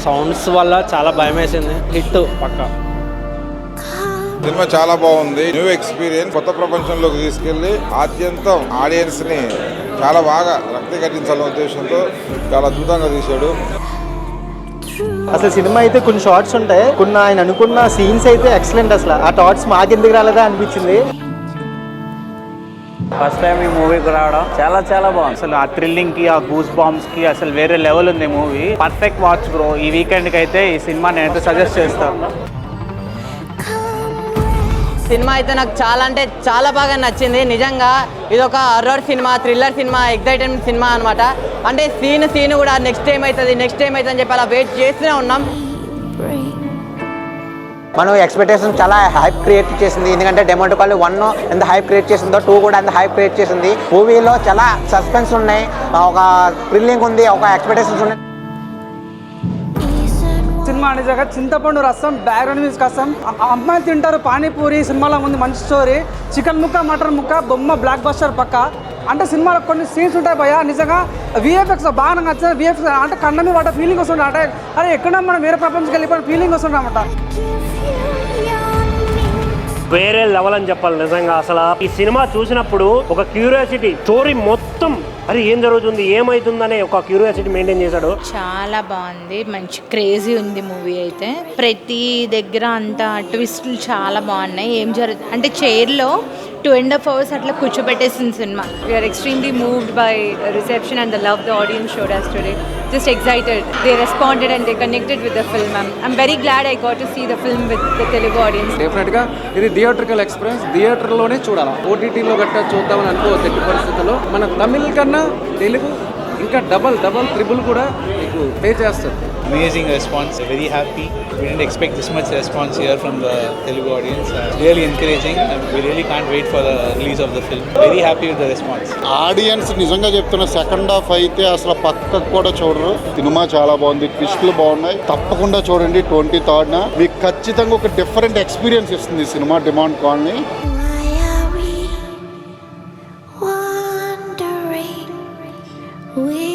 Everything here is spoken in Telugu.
సౌండ్స్ వల్ల చాలా భయం వేసింది. హిట్ పక్క. సినిమా చాలా బాగుంది. న్యూ ఎక్స్పీరియన్స్, కొత్త ప్రపంచంలోకి తీసుకెళ్లి ఆద్యంతం ఆడియన్స్ ని చాలా బాగా రక్తి కట్టించాలనే ఉద్దేశంతో చాలా అద్భుతంగా తీశాడు. అసలు సినిమా అయితే కొన్ని షార్ట్స్ ఉంటాయి, కొన్ని ఆయన అనుకున్న సీన్స్ అయితే ఎక్సలెంట్. అసలు ఆ థాట్స్ మాకెందుకు రాలేదా అనిపించింది. ఫస్ట్ టైం ఈ మూవీకి రావడం చాలా చాలా బాగుంది. అసలు ఆ థ్రిల్లింగ్ కి, ఆ గూస్ బాంబ్స్ కి అసలు వేరే లెవెల్ ఉంది మూవీ. Perfect watch bro. ఈ వీకెండ్ కి అయితే ఈ సినిమా నేను సజెస్ట్ చేస్తాను. సినిమా అయితే నాకు చాలా అంటే చాలా బాగా నచ్చింది. నిజంగా ఇది ఒక horror cinema, thriller cinema, excitement cinema అనమాట. అంటే సీన్ కూడా నెక్స్ట్ టైం అవుతుంది అని చెప్పి అలా వెయిట్ చేస్తూనే ఉన్నాం. మనం ఎక్స్పెక్టేషన్ చాలా హైప్ క్రియేట్ చేసింది. ఎందుకంటే డెమోటోకాల్ 1 ఎంత హైప్ క్రియేట్ చేసిందో 2 కూడా అంత హైప్ క్రియేట్ చేసింది. మూవీలో చాలా సస్పెన్స్ ఉన్నాయి, ఒక థ్రిల్లింగ్ ఉంది, ఒక ఎక్స్పెక్టేషన్స్ ఉన్నాయి. సినిమా నిజంగా చింతపండు రసం, బ్యాక్గ్రౌండ్ మ్యూజిక్ కోసం అమ్మాయిలు తింటారు పానీపూరి. సినిమాలో ముందు మంచి స్టోరీ, చికెన్ ముక్క, మటన్ ముక్క, బొమ్మ బ్లాక్ బస్టర్ పక్క. అంటే సినిమాలో కొన్ని సీన్స్ ఉంటాయి భయ, నిజంగా విఎఫ్ఎక్స్ బాగా నచ్చింది. విఎఫ్ఎక్స్ అంటే కన్న మీద పడ్డ ఫీలింగ్ వస్తుండే. అంటే అరే ఎక్కడ మనం వేరే ప్రపంచంకి వెళ్ళిపోయిన ఫీలింగ్ వస్తుండే అన్నమాట. వేరే లెవెల్ అని చెప్పాలి నిజంగా. అసలు ఈ సినిమా చూసినప్పుడు ఒక క్యూరియాసిటీ, స్టోరీ మొత్తం అరే ఏం జరుగుతుంది, ఏమవుతుందనే ఒక క్యూరియాసిటీ మెయింటైన్ చేశాడు. చాలా బాగుంది, మంచి క్రేజీ ఉంది మూవీ అయితే. ప్రతి దగ్గర అంత ట్విస్టులు చాలా బాగున్నాయి. ఏం జరుగుతుంది అంటే చైర్లో 2.5 hours అట్లా కూర్చోబెట్టేసింది సినిమా. We're extremely moved by reception and the love the audience showed us today. Just excited. They responded and they connected with the film. I'm very glad I got to see the film with the Telugu audience. డెఫినెట్గా ఇది థియేట్రికల్ ఎక్స్పీరియన్స్. థియేటర్లోనే చూడాలి, ఓటీటీలో గట్టా చూద్దామని అనుకోవద్దు ఎట్టి పరిస్థితుల్లో. మన తమిళ్ కన్నా తెలుగు ఇంకా డబల్ ట్రిపుల్ కూడా మీకు పే చేస్తారు. Amazing response, very happy. We didn't expect this much response here from the Telugu audience. Really encouraging, and we really can't wait for the release of the film. Very happy with the response. Audience నిజంగా చెప్తున్న సెకండ్ హాఫ్ అయితే అసలు పక్కకు కూడా చూడరు. సినిమా చాలా బాగుంది, ట్విస్టులు బాగున్నాయి. తప్పకుండా చూడండి 23rd మీకు ఖచ్చితంగా ఒక డిఫరెంట్ ఎక్స్పీరియన్స్ ఇస్తుంది ఈ సినిమా డిమాండ్ కాలనీ. We